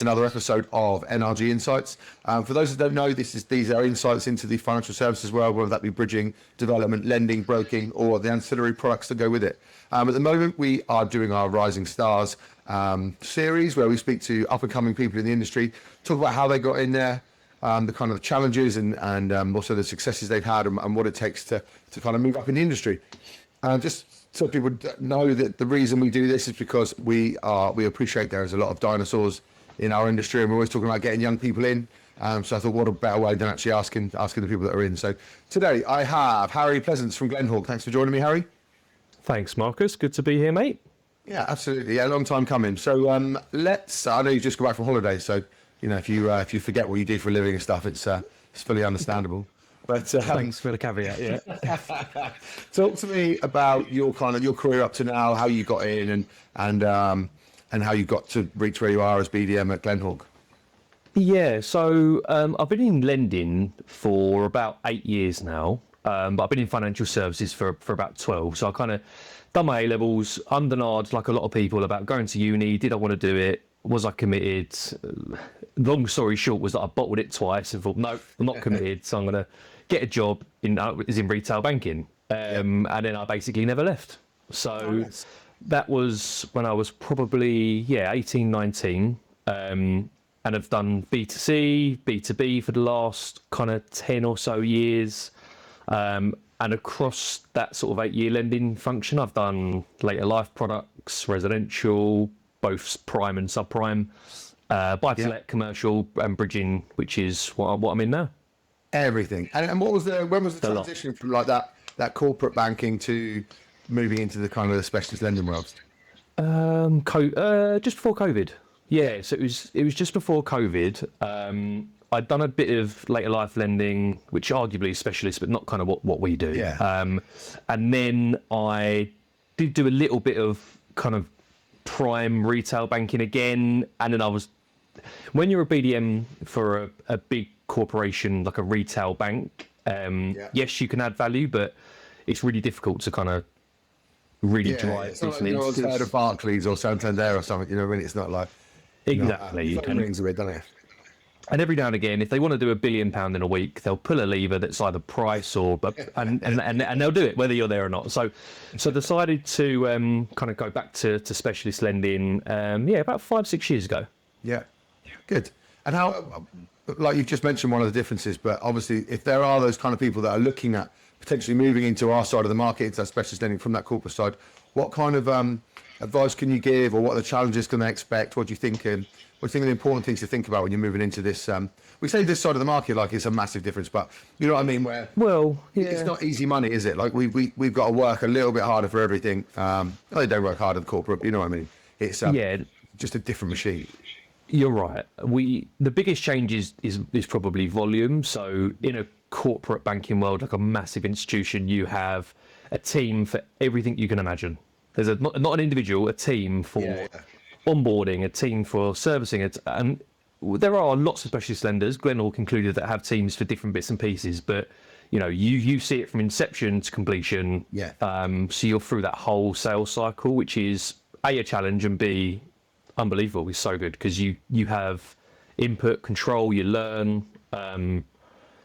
Another episode of NRG Insights. For those that don't know, these are insights into the financial services world, whether that be bridging, development, lending, broking, or the ancillary products that go with it. At the moment, we are doing our Rising Stars series, where we speak to up-and-coming people in the industry, talk about how they got in there, the kind of challenges and also the successes they've had and what it takes to kind of move up in the industry. Just so people know that the reason we do this is because we appreciate there is a lot of dinosaurs in our industry, and we're always talking about getting young people in. So I thought, what a better way than actually asking the people that are in. So today I have Harry Pleasance from Glenhawk. Thanks for joining me, Harry. Thanks, Marcus. Good to be here, mate. Yeah, absolutely. Yeah, a long time coming. So I know you just got back from holiday, so you know if you forget what you do for a living and stuff, it's fully understandable. But thanks for the caveat. Yeah. Talk to me about your career up to now, how you got in, and how you got to reach where you are as BDM at Glenhawk. Yeah. So I've been in lending for about 8 years now, but I've been in financial services for about 12. So I kind of done my A-levels, undenied like a lot of people about going to uni. Did I want to do it? Was I committed? Long story short was that I bottled it twice and thought, no, I'm not committed. So I'm going to get a job in retail banking. And then I basically never left. So that was when I was probably 18, 19. And I've done B2C, B2B for the last kind of 10 or so years. And across that sort of 8-year lending function, I've done later life products, residential, both prime and subprime, buy-to-let, commercial, and bridging, which is what I'm in now. Everything. And when was the transition from like that corporate banking to moving into the kind of the specialist lending world? Just before COVID. Yeah, so it was just before COVID. I'd done a bit of later life lending, which arguably is specialist, but not kind of what we do. Yeah. And then I did do a little bit of kind of prime retail banking again. And then when you're a BDM for a big corporation, like a retail bank, yes, you can add value, but it's really difficult to kind of really drive business. Like, it's heard of Barclays or Santander or something, you know what I mean? It's not like... Exactly. It rings a bit, doesn't it? And every now and again, if they want to do £1 billion in a week, they'll pull a lever that's either price or and they'll do it whether you're there or not. So decided to kind of go back to specialist lending. About 5-6 years ago. Yeah, good. And how, like you've just mentioned, one of the differences, but obviously, if there are those kind of people that are looking at potentially moving into our side of the market, into that specialist lending from that corporate side, what kind of advice can you give, or what are the challenges can they expect? What do you think? What do you think are the important things to think about when you're moving into this? We say this side of the market like it's a massive difference, but you know what I mean? It's not easy money, is it? Like we've got to work a little bit harder for everything. They don't work hard at the corporate, but you know what I mean? It's just a different machine. You're right. The biggest change is probably volume. So in a corporate banking world, like a massive institution, you have a team for everything you can imagine. There's not an individual, a team for onboarding, a team for servicing it, and there are lots of specialist lenders, Glenhawk included, that have teams for different bits and pieces. But you know, you see it from inception to completion. So you're through that whole sales cycle, which is a challenge, and B, unbelievable. It's so good because you have input, control, you learn.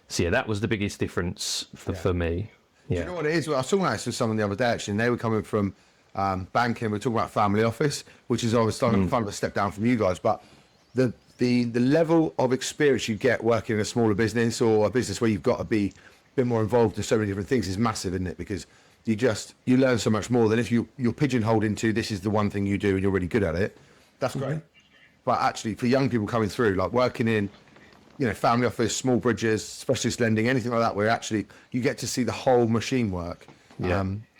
So that was the biggest difference for me. Yeah. Do you know what it is? I was talking about this with someone the other day actually, and they were coming from banking. We're talking about family office, which is obviously kind of a step down from you guys, but the level of experience you get working in a smaller business or a business where you've got to be a bit more involved in so many different things is massive, isn't it? Because you learn so much more than if you're pigeonholed into this is the one thing you do and you're really good at it. That's great. But actually, for young people coming through, like working in, you know, family office, small bridges, specialist lending, anything like that, where actually you get to see the whole machine work.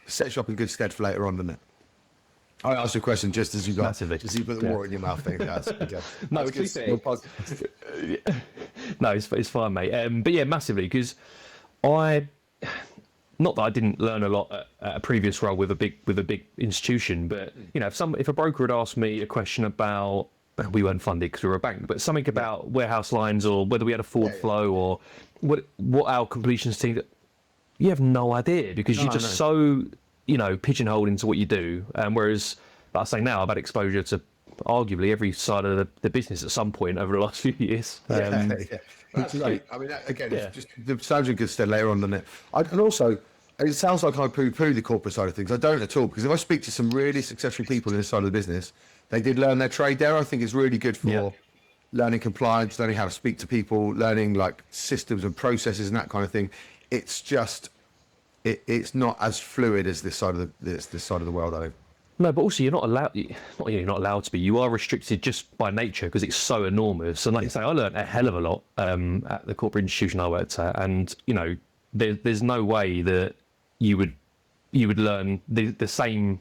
Sets you up in good stead for later on, doesn't it? I asked you a question just as you put the water in your mouth. No, it's fine, mate. But yeah, massively, because not that I didn't learn a lot at a previous role with a big institution, but you know, if a broker had asked me a question about, we weren't funded because we were a bank, but something about warehouse lines or whether we had a forward flow or what our completions team, you have no idea because you're so, you know, pigeonholed into what you do. Whereas, like I say now, I've had exposure to arguably every side of the business at some point over the last few years. That's great. I mean, again, Yeah. it's just the sounds good stead later on, doesn't it? And also, it sounds like I poo-poo the corporate side of things. I don't at all, because if I speak to some really successful people in this side of the business, they did learn their trade there. I think it's really good for learning compliance, learning how to speak to people, learning like systems and processes and that kind of thing. It's just, it's not as fluid as this side of the world, I think. No, but also you're not allowed. You're not allowed to be. You are restricted just by nature because it's so enormous. And like you say, I learned a hell of a lot at the corporate institution I worked at, and there's no way that you would learn the same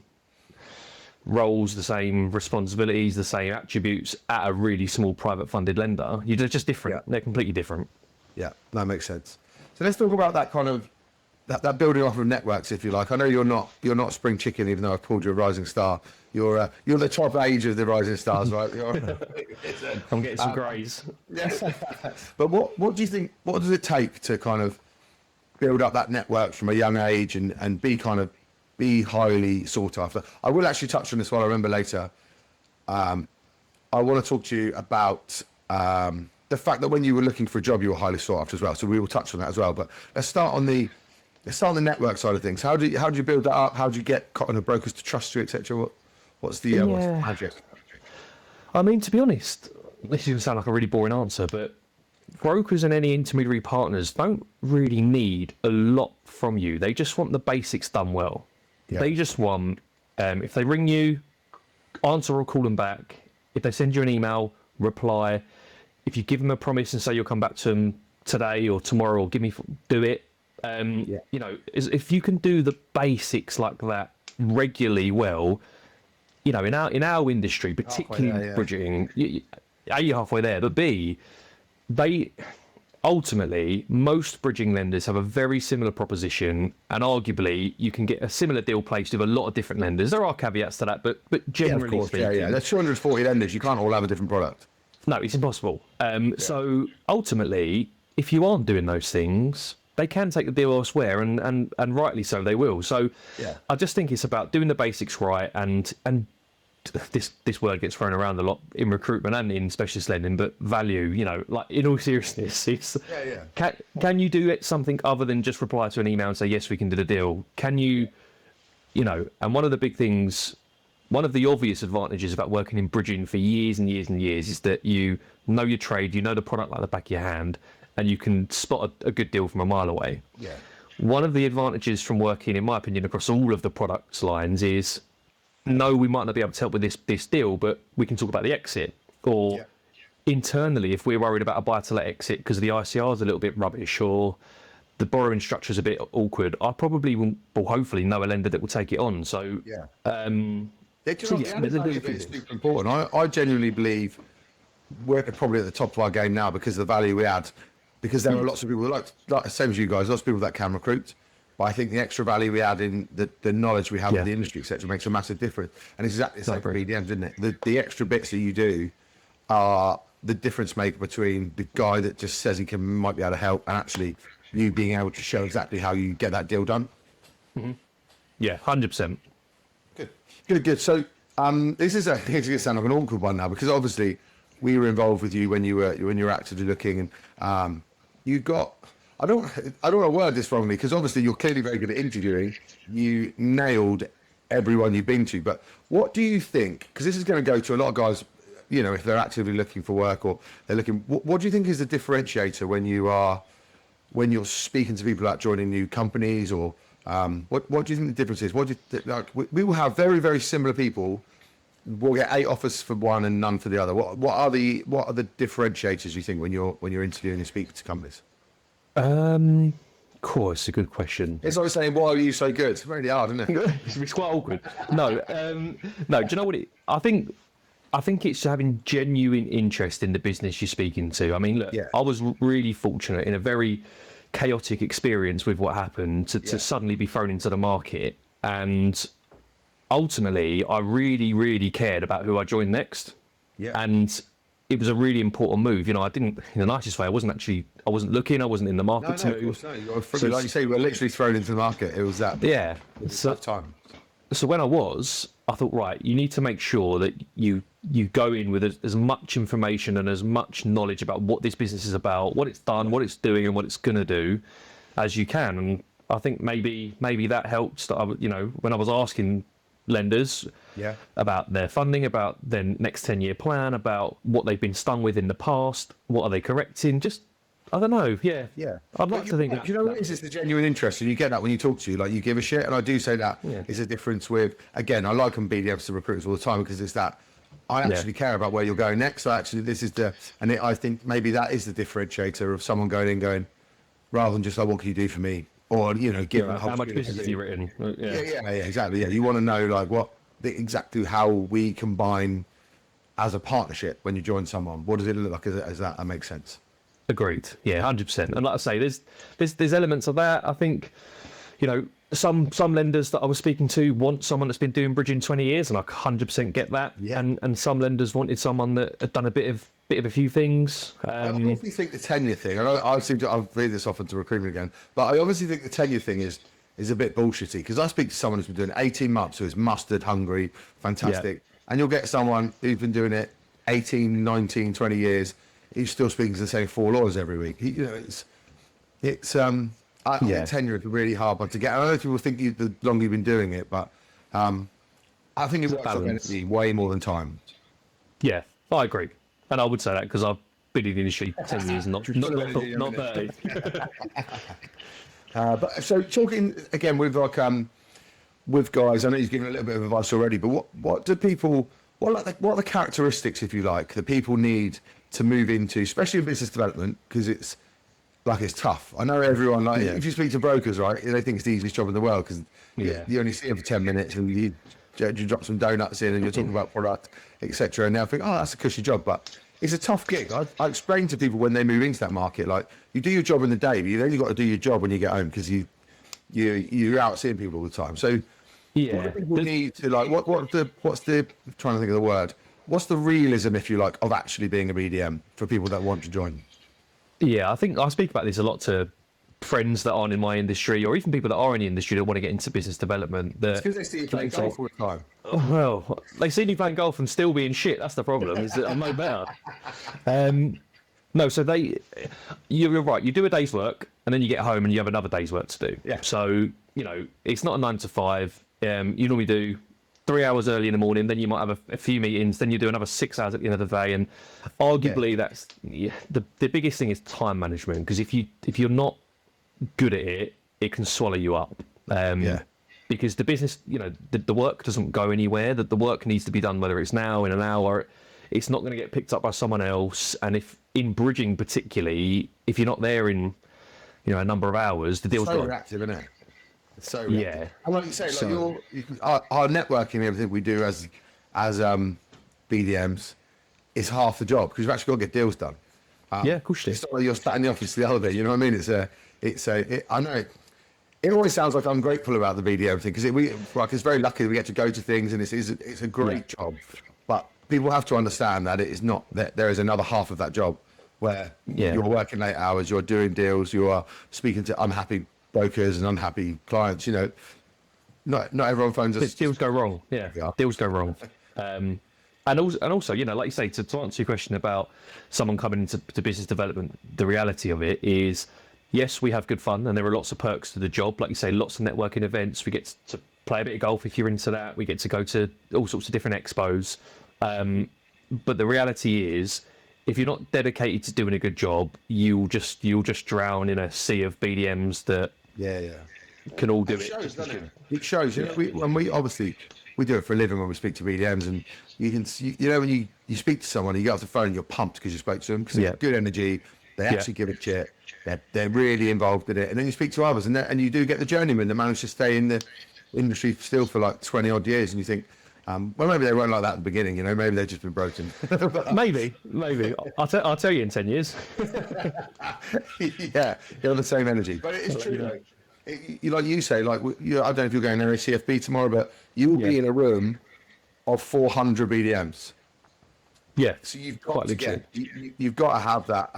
roles, the same responsibilities, the same attributes at a really small private funded lender. They're just different. Yeah. They're completely different. Yeah, that makes sense. So let's talk about that kind of that building off of networks, if you like. I know you're not spring chicken, even though I've called you a rising star. You're the top age of the rising stars, right? I'm getting some greys. Yes. But what do you think? What does it take to kind of build up that network from a young age and be highly sought after? I will actually touch on this one. I remember later. I want to talk to you about the fact that when you were looking for a job, you were highly sought after as well. So we will touch on that as well. But let's start on the network side of things. How do you build that up? How do you get kind of brokers to trust you, etc.? What's the magic? I mean, to be honest, this is going to sound like a really boring answer, but brokers and any intermediary partners don't really need a lot from you. They just want the basics done well. Yeah. They just want, if they ring you, answer or call them back. If they send you an email, reply. If you give them a promise and say you'll come back to them today or tomorrow, or do it. If you can do the basics like that regularly well, in our industry, particularly bridging, A, you're halfway there, but B, they ultimately, most bridging lenders have a very similar proposition, and arguably you can get a similar deal placed with a lot of different lenders. There are caveats to that, but generally speaking, there's 240 lenders. You can't all have a different product. No, it's impossible. So ultimately, if you aren't doing those things, they can take the deal elsewhere, and rightly so, they will. So I just think it's about doing the basics right, and this word gets thrown around a lot in recruitment and in specialist lending, but value, like in all seriousness, it's can you do something other than just reply to an email and say, yes, we can do the deal? Can you, and one of the big things, one of the obvious advantages about working in bridging for years and years and years is that you know your trade, you know the product like the back of your hand, and you can spot a good deal from a mile away. Yeah. One of the advantages from working, in my opinion, across all of the products lines is, no, we might not be able to help with this deal, but we can talk about the exit. Or internally, if we're worried about a buy-to-let exit because the ICR is a little bit rubbish or the borrowing structure is a bit awkward, I probably will hopefully know a lender that will take it on. So, It's super important. I genuinely believe we're probably at the top of our game now because of the value we add. Because there are lots of people like same as you guys, lots of people that can recruit. But I think the extra value we add in the knowledge we have of the industry, etc., makes a massive difference. And it's exactly the same for BDMs, isn't it? The extra bits that you do are the difference maker between the guy that just says he might be able to help and actually you being able to show exactly how you get that deal done. Mm-hmm. Yeah, 100%. Good. So this is going to sound like an awkward one now, because obviously we were involved with you when you were actively looking, and you got. I don't want to word this wrongly, because obviously you're clearly very good at interviewing. You nailed everyone you've been to. But what do you think? Because this is going to go to a lot of guys, if they're actively looking for work or they're looking. What do you think is the differentiator when you're speaking to people about joining new companies, or what do you think the difference is? We will have very, very similar people. We'll get 8 offers for one and none for the other. What are the differentiators you think when you're interviewing and speaking to companies? Of course, it's a good question. It's like saying, why are you so good? It's really hard, isn't it? It's quite awkward. No, do you know what I think it's having genuine interest in the business you're speaking to. I mean, look, I was really fortunate in a very chaotic experience with what happened to suddenly be thrown into the market, and ultimately I really, really cared about who I joined next. And it was a really important move. I didn't, in the nicest way, I wasn't looking, I wasn't in the market to move. Like you say, we were literally thrown into the market. It was that tough time. So when I was, I thought, right, you need to make sure that you go in with as much information and as much knowledge about what this business is about, what it's done, what it's doing, and what it's going to do, as you can. And I think maybe that helped. That when I was asking lenders about their funding, about their next 10-year plan, about what they've been stung with in the past, what are they correcting, just I don't know. Yeah. Yeah. I'd like to think You know what it is? It's the genuine interest. And you get that when you talk to you, like you give a shit. And I do say that is a difference with, again, I liken BDMs to recruiters all the time because it's that I actually care about where you're going next. So actually this is I think maybe that is the differentiator of someone going in going, rather than just like, what can you do for me? Or, give how much business have you written? Yeah, exactly. Yeah. You want to know like exactly how we combine as a partnership when you join someone. What does it look like as that makes sense? Agreed. Yeah, 100%. And like I say, there's elements of that. I think, some lenders that I was speaking to want someone that's been doing bridging 20 years, and I 100% get that. Yeah. And some lenders wanted someone that had done a bit of a few things. I obviously think the tenure thing, and I've read this often to recruitment again, but I obviously think the tenure thing is a bit bullshitty because I speak to someone who's been doing 18 months who is mustard hungry, fantastic, and you'll get someone who's been doing it 18, 19, 20 years. He's still speaking to the same 4 lawyers every week. I think tenure is a really hard one to get. I know people think the longer you've been doing it, but I think it works on energy way more than time. Yeah, I agree. And I would say that because I've been in the industry 10 years and not 30. But so talking again with with guys, I know you've given a little bit of advice already, but what are the characteristics, if you like, that people need to move into, especially in business development, because it's tough. I know everyone, if you speak to brokers, right, they think it's the easiest job in the world because you only see them for 10 minutes and you drop some donuts in and you're talking about product, etc. And now think, that's a cushy job, but it's a tough gig. I explain to people when they move into that market, like you do your job in the day, but you've only got to do your job when you get home because you're out seeing people all the time. So what do people need to what's the I'm trying to think of the word. What's the realism, if you like, of actually being a BDM for people that want to join? Yeah, I think I speak about this a lot to friends that aren't in my industry, or even people that are in the industry that want to get into business development. It's because they see you playing golf all the time. Well, they see me playing golf and still being shit. That's the problem. Is that I'm no better. No, so you're right. You do a day's work, and then you get home and you have another day's work to do. Yeah. So it's not a 9 to 5. You normally do 3 hours early in the morning, then you might have a few meetings, then you do another 6 hours at the end of the day, and arguably that's the biggest thing is time management, because if you're not good at it, it can swallow you up. Because the business, the work doesn't go anywhere. That the work needs to be done, whether it's now, in an hour, it's not going to get picked up by someone else. And if in bridging particularly, if you're not there in a number of hours, the deal's so gone. reactive, isn't it? So yeah, and like you say, our networking and everything we do as BDMs is half the job because you've actually got to get deals done. Of course. It's not like you're sat in the office the other day. You know what I mean? I know it always sounds like I'm grateful about the BDM thing because it's very lucky that we get to go to things and it's a great job. But people have to understand that it is not that there is another half of that job where you're working late hours, you're doing deals, you are speaking to unhappy brokers and unhappy clients. Not everyone phones us. Deals go wrong. Yeah. Deals go wrong. And also, like you say, to answer your question about someone coming into business development, the reality of it is, yes, we have good fun and there are lots of perks to the job. Like you say, lots of networking events. We get to play a bit of golf if you're into that. We get to go to all sorts of different expos. But the reality is, if you're not dedicated to doing a good job, you'll just drown in a sea of BDMs that can all do it. It shows. We obviously we do it for a living when we speak to BDMs, and you can see, when you speak to someone, you get off the phone and you're pumped because you spoke to them because they've got good energy. They actually give a shit. They're really involved in it, and then you speak to others, and you do get the journeyman that managed to stay in the industry still for like 20 odd years, and you think, well, maybe they weren't like that at the beginning, maybe they've just been broken. maybe. I'll tell you in 10 years. Yeah, you're the same energy. But it is true, though. Like you say, I don't know if you're going to CFB tomorrow, but you will be in a room of 400 BDMs. Yeah. So you've got to you've got to have that,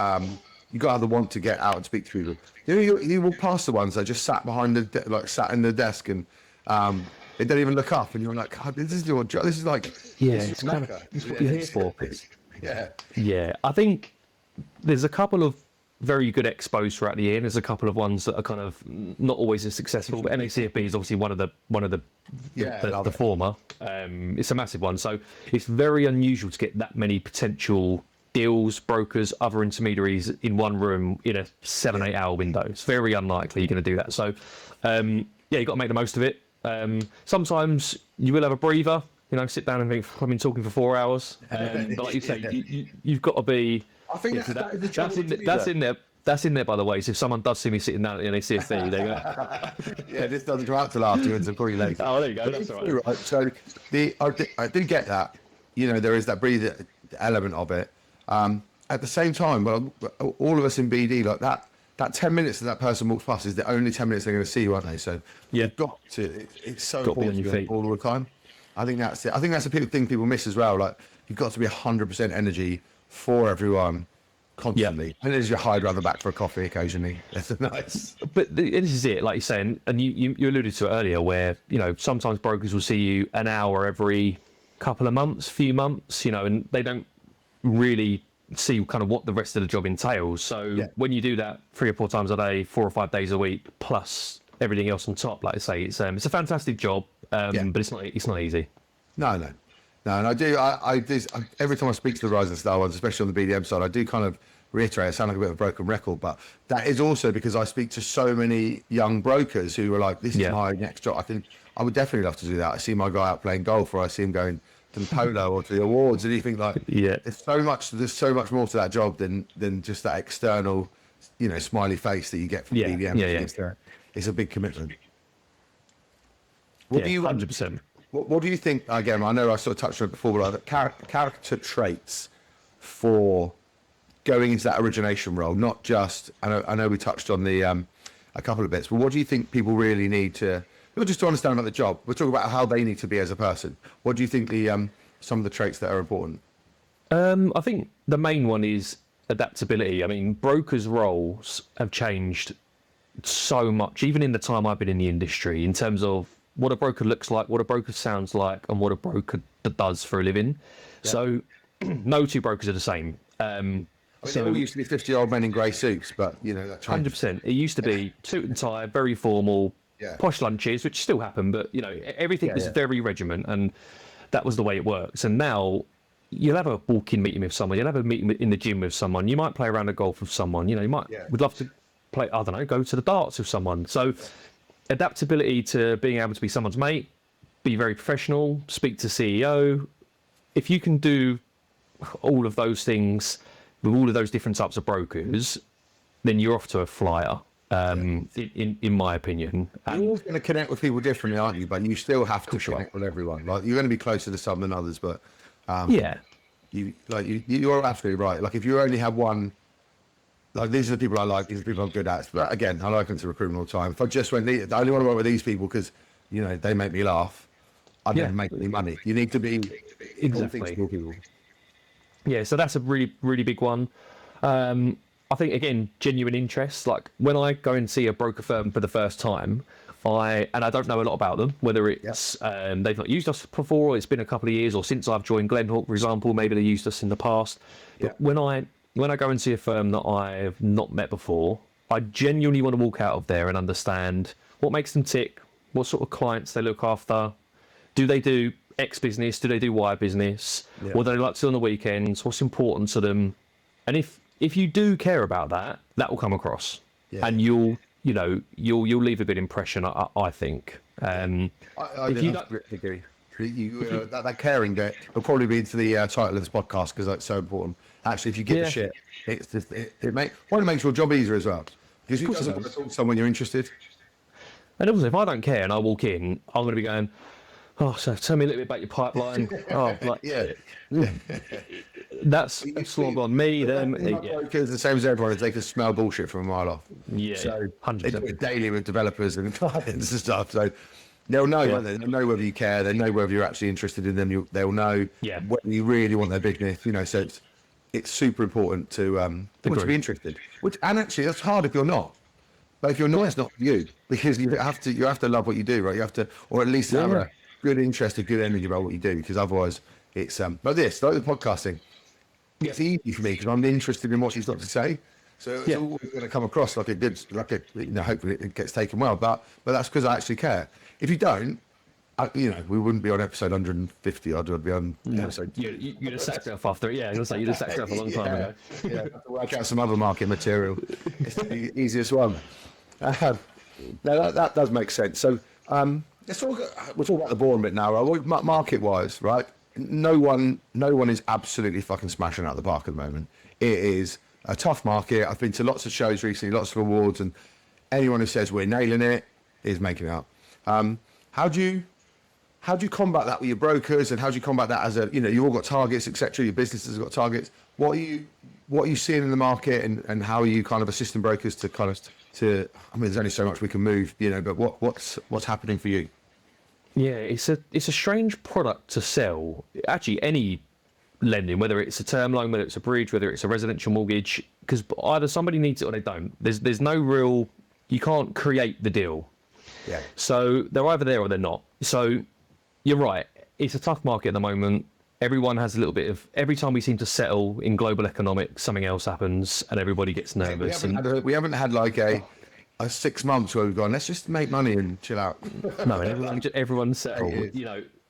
you've got to have the want to get out and speak to people. You walk past the ones that just sat behind sat in the desk and, They don't even look up, and you're like, God, this is your job. This is like, Yeah, this is it's your kind of mecca. it's what you're here for. Yeah. Yeah, I think there's a couple of very good expos throughout the year. And there's a couple of ones that are kind of not always as successful, but NACFB is obviously one of the Yeah, the, love the it. former. It's a massive one, so it's very unusual to get that many potential deals, brokers, other intermediaries in one room in a 7-8 hour window. It's very unlikely you're going to do that. So, yeah, you got to make the most of it. Sometimes you will have a breather. Sit down and think, I've been talking for 4 hours. But like you say, you've got to be. I think Yeah, that is the trouble with that's you, in there. That's in there, by the way. So if someone does see me sitting down at the NACFB, they go, yeah, this doesn't come out till afterwards, and probably later. "Oh, there you go. That's all right." Right. So I do get that. There is that breather element of it. At the same time, well, all of us in BD, like that 10 minutes that person walks past is the only 10 minutes they're going to see you, aren't they? So Yeah. you've got to. It's so Got to be important on your to be feet. all the time. I think that's it. I think that's a thing people miss as well. Like you've got to be 100% energy for everyone constantly. And as your hide around the back for a coffee occasionally. That's nice. But this is it, like you're saying, and you alluded to it earlier, where sometimes brokers will see you an hour every couple of months, few months, and they don't really see kind of what the rest of the job entails. So when you do that 3 or 4 times a day, 4 or 5 days a week, plus everything else on top, like I say, it's a fantastic job, but it's not easy. No, and I do. Every time I speak to the Rise and Star ones, especially on the BDM side, I do kind of reiterate. I sound like a bit of a broken record, but that is also because I speak to so many young brokers who are like, "This is my next job." I think I would definitely love to do that. I see my guy out playing golf, or I see him going to the polo or to the awards, and you think like, there's so much more to that job than just that external, smiley face that you get from BDM. It's a big commitment. What do you 100%. What do you think? Again, I know I sort of touched on it before, but character traits for going into that origination role, not just. I know we touched on the a couple of bits, but what do you think people really need to? Not just to understand about the job. We're talking about how they need to be as a person. What do you think some of the traits that are important? I think the main one is adaptability. I mean, brokers' roles have changed so much, even in the time I've been in the industry, in terms of what a broker looks like, what a broker sounds like, and what a broker does for a living. So no two brokers are the same. So they all used to be 50-year-old men in grey suits, but that changed. 100%. It used to be suit and tie, very formal, posh lunches, which still happen, but everything was very regiment, and that was the way it works. And now you'll have a walk-in meeting with someone, you'll have a meeting in the gym with someone, you might play around a golf with someone, you might would love to play, I don't know, go to the darts with someone. So adaptability to being able to be someone's mate, be very professional, speak to CEO. If you can do all of those things with all of those different types of brokers, then you're off to a flyer, in my opinion. You're always going to connect with people differently, aren't you? But you still have to connect with everyone. Like you're going to be closer to some than others, but you're absolutely right. Like if you only have one. Like these are the people I like. These are the people I'm good at. But again, I like them to recruitment all the time. If I just went, I only want to work with these people because, they make me laugh. I'd never make any money. You need to be Exactly. people. Yeah, so that's a really, really big one. I think again, genuine interest. Like when I go and see a broker firm for the first time, I don't know a lot about them. Whether it's they've not used us before, or it's been a couple of years, or since I've joined Glenhawk, for example, maybe they used us in the past. But when I go and see a firm that I've not met before, I genuinely want to walk out of there and understand what makes them tick, what sort of clients they look after. Do they do X business? Do they do Y business? What do they like to do on the weekends? What's important to them? And if you do care about that, that will come across, and you'll leave a good impression. I think. I agree. That caring bit will probably be into the title of this podcast because it's so important. Actually, if you give a shit, it's just it makes your job easier as well. Because you doesn't want to talk to someone you're interested. And also, if I don't care and I walk in, I'm going to be going, "Oh, so tell me a little bit about your pipeline." That's slog on me. Them, Because the same as everyone, they can smell bullshit from a mile off. So 100%. Daily with developers and clients and stuff. So they'll know, won't they? They'll know whether you care. They know whether you're actually interested in them. They'll know whether you really want their business. So it's super important to be interested. And actually, that's hard if you're not. But if you're not, it's not for you, because you have to love what you do, right? You have to, or at least have a good interest, a good energy about what you do, because otherwise it's but this, like the podcasting, it's easy for me because I'm interested in what she's got to say. So it's always going to come across like a good, hopefully it gets taken well, but that's because I actually care. If you don't, we wouldn't be on episode 150. I'd be on episode. You'd have sacked off after it. Yeah, you'd have sacked it off a long time ago. Yeah, have to work out some other market material. It's the easiest one. Now that does make sense. So we'll talk about the boring bit now. Right? Market-wise, right? No one is absolutely fucking smashing out the park at the moment. It is a tough market. I've been to lots of shows recently, lots of awards, and anyone who says we're nailing it is making it up. How do you combat that with your brokers, and how do you combat that as you've all got targets, etc. Your businesses have got targets. What are you seeing in the market, and how are you kind of assisting brokers to there's only so much we can move, but what's happening for you? Yeah, it's a strange product to sell. Actually, any lending, whether it's a term loan, whether it's a bridge, whether it's a residential mortgage, because either somebody needs it or they don't. There's no real, you can't create the deal. Yeah. So they're either there or they're not. So you're right. It's a tough market at the moment. Everyone has a little bit of, every time we seem to settle in global economics, something else happens and everybody gets nervous. We haven't had like a 6 months where we've gone, let's just make money and chill out. No, everyone's settled.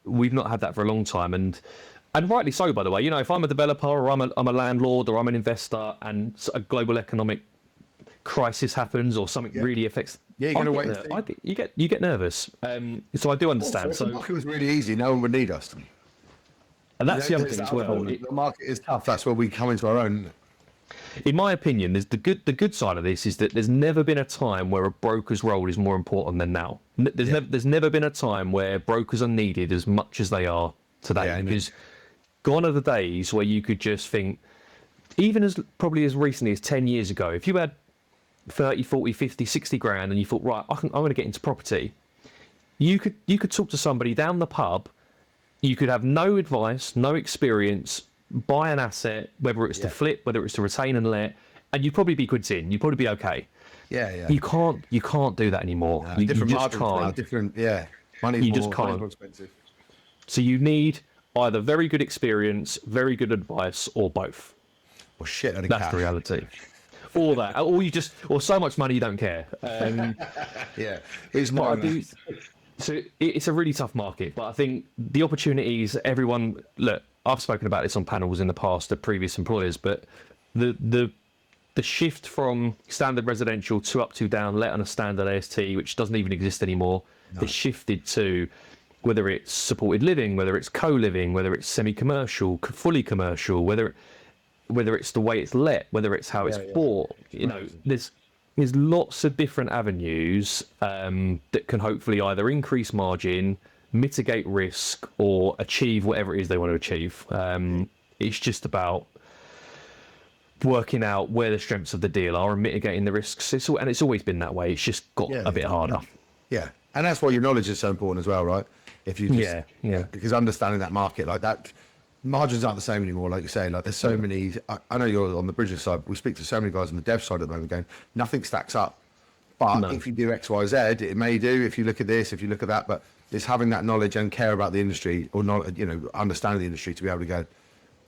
We've not had that for a long time, and rightly so, by the way. If I'm a developer or I'm a landlord or I'm an investor and a global economic crisis happens or something really affects, you're going to wait. You get nervous. So I do understand. So if the market was really easy, no one would need us. And that's the other thing as well. The market is tough. That's where we come into our own. In my opinion, there's the good side of this is that there's never been a time where a broker's role is more important than now. There's never been a time where brokers are needed as much as they are today. Because gone are the days where you could just think, even as probably as recently as 10 years ago, if you had 30, 40, 50, 60 grand and you thought, right, I'm going to get into property, you could talk to somebody down the pub. You could have no advice, no experience, buy an asset, whether it's to flip, whether it's to retain and let, and you'd probably be good in. You'd probably be okay. Yeah. You can't do that anymore. No, you different just can't. Different, money's you more, just can't. more expensive. So you need either very good experience, very good advice, or both. Or shit, that's the reality. Or that, or so much money you don't care. It's more. So it's a really tough market, but I think the opportunities, everyone, look, I've spoken about this on panels in the past at previous employers, but the shift from standard residential to up to down, let on a standard AST, which doesn't even exist anymore, has shifted to whether it's supported living, whether it's co-living, whether it's semi-commercial, fully commercial, whether it's the way it's let, whether it's how it's bought, there's lots of different avenues that can hopefully either increase margin, mitigate risk, or achieve whatever it is they want to achieve. It's just about working out where the strengths of the deal are and mitigating the risks. It's always been that way. It's just got a bit harder. Yeah, and that's why your knowledge is so important as well, right? If you because understanding that market like that. Margins aren't the same anymore, like you say. Like there's so many. I know you're on the bridges side. We speak to so many guys on the dev side at the moment, going, nothing stacks up. But if you do X, Y, Z, it may do. If you look at this, if you look at that, but it's having that knowledge and care about the industry, or not, understanding the industry to be able to go,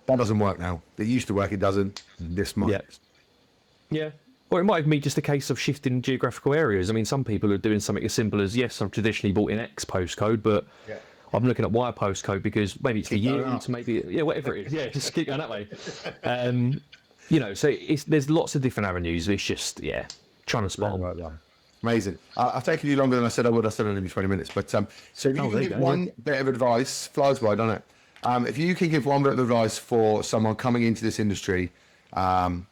that doesn't work now. It used to work. It doesn't. This might. Yeah. Or it might be just a case of shifting geographical areas. I mean, some people are doing something as simple as, yes, I've traditionally bought in X postcode, but I'm looking at Y postcode because maybe it's the yield, maybe whatever it is. Yeah, just keep going that way. So there's lots of different avenues. It's just trying to spot them. Amazing. I've taken you longer than I said I would. I said only 20 minutes, but so if you can give one bit of advice, flies by, doesn't it? If you can give one bit of advice for someone coming into this industry, not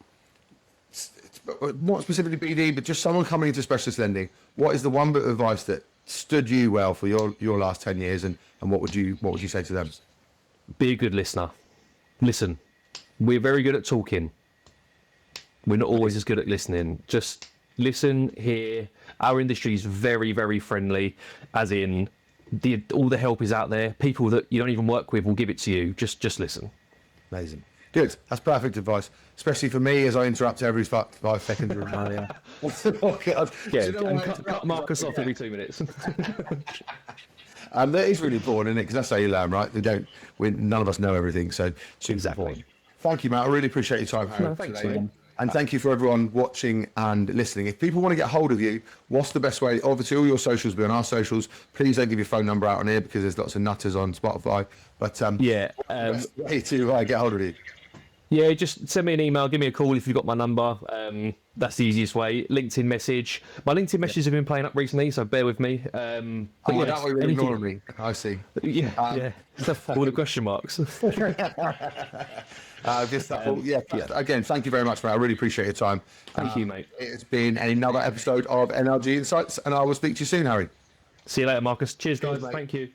specifically BD, but just someone coming into specialist lending, what is the one bit of advice that stood you well for your last 10 years, and what would you say to them? Be a good listener. Listen. We're very good at talking. We're not always as good at listening. Just listen, hear. Our industry is very, very friendly, as in all the help is out there. People that you don't even work with will give it to you. Just listen. Amazing. Good. That's perfect advice, especially for me as I interrupt every 5 seconds. Yeah, and cut Marcus off every 2 minutes. That is really important, isn't it? Because that's how you learn, right? None of us know everything, so super Exactly. important. Thank you, Matt. I really appreciate your time, Harry. No, thanks, today. mate. And thank you for everyone watching and listening. If people want to get hold of you, what's the best way? Obviously, all your socials will be on our socials. Please don't give your phone number out on here because there's lots of nutters on Spotify. But Yeah. best way to get hold of you. Yeah, just send me an email, give me a call if you've got my number. That's the easiest way. LinkedIn message. My LinkedIn messages have been playing up recently, so bear with me. But Oh, yeah, that way you're ignoring me. I see. Yeah, yeah. All the question marks. Again, thank you very much, mate. I really appreciate your time. Thank you, mate. It's been another episode of NRG Insights, and I will speak to you soon, Harry. See you later, Marcus. Cheers, guys. mate. Thank you.